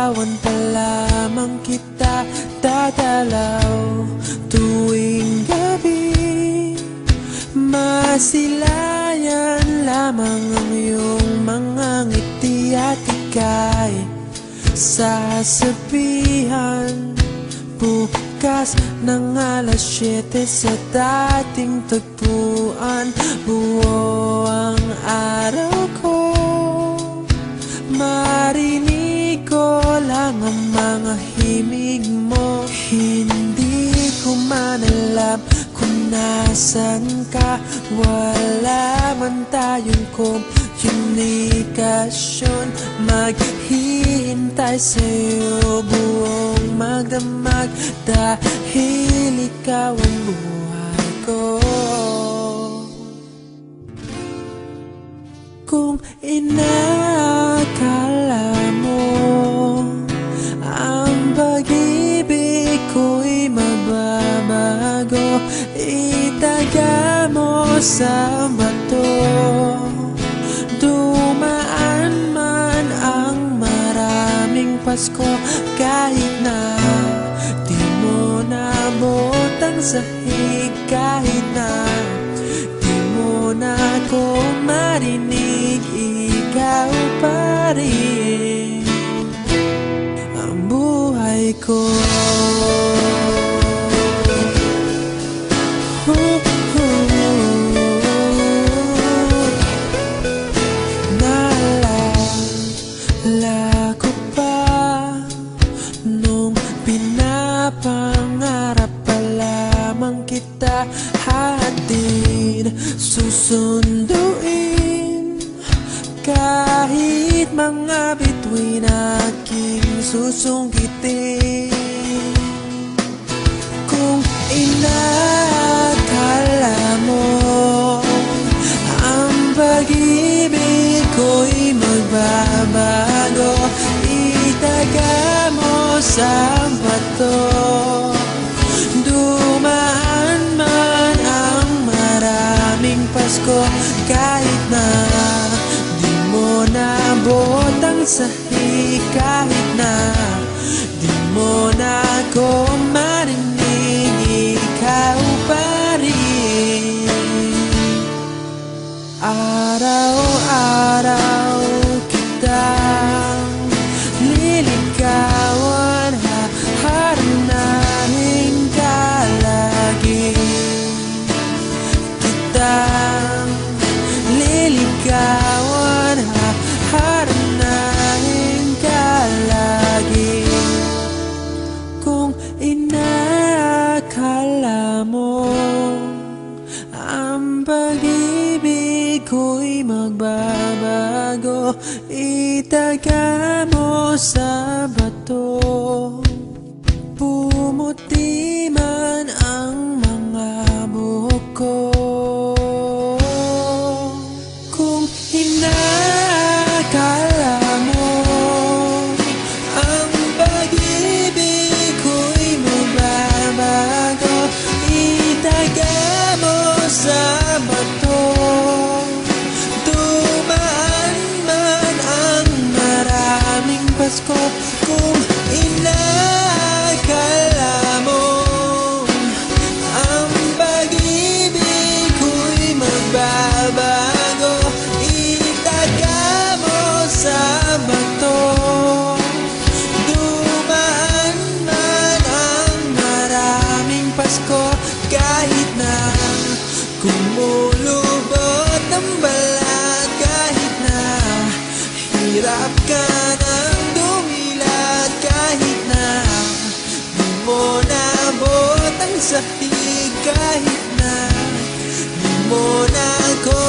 Liligawan pa lamang kita dadalaw tuwing gabi. Masilayan lamang ang iyong mga ngiti at ika'y sasabihan bukas ng alas 7 sa dating tagpuan. Buo ang araw ko, marinig ko lang ang mga himig mo. Hindi ko man alam kung nasan ka, wala man tayong komunikasyon. Maghihintay sa'yo buong magdamag dahil ikaw ang buhay ko. Kung inakala mo ang pag-ibig ko'y mababago, itaga mo sa bato. Dumaan man ang maraming Pasko, kahit na di mo naabot ang sahig, kahit na di mo na ako marinig, ikaw pa rin ang buhay ko. Naalala ko pa nung pinapangarap pa lamang kita, hatid susunduin kahit mga bituin aking susungkitin. Kung inakala mo ang pag-ibig ko'y magbabago, itaga mo sa bato. Dumaan man ang maraming Pasko, kahit na di mo naabot ang sahig, kahit na di mo na ako marinig, ikaw pa rin. Araw-araw kitang liligawan, haharanahin ka lagi. Kitang liligawan, haharanahin ka lagi. Kung inakala mo ang pag-ibig ko'y magbabago, itaga mo sa bato. Pumuti man ang mga buhok ko. Kung inakala mo ang pag-ibig ko'y magbabago, itaga mo sa bato. Dumaan man ang maraming Pasko, kung inakala mo ang pag-ibig ko'y magbabago, itaga mo sa bato. Dumaan man ang maraming Pasko, kahit na kumulubot ang balat, kahit na hirap ka ng dumilat, kahit na di mo naabot ang sahig, kahit na di mo na ako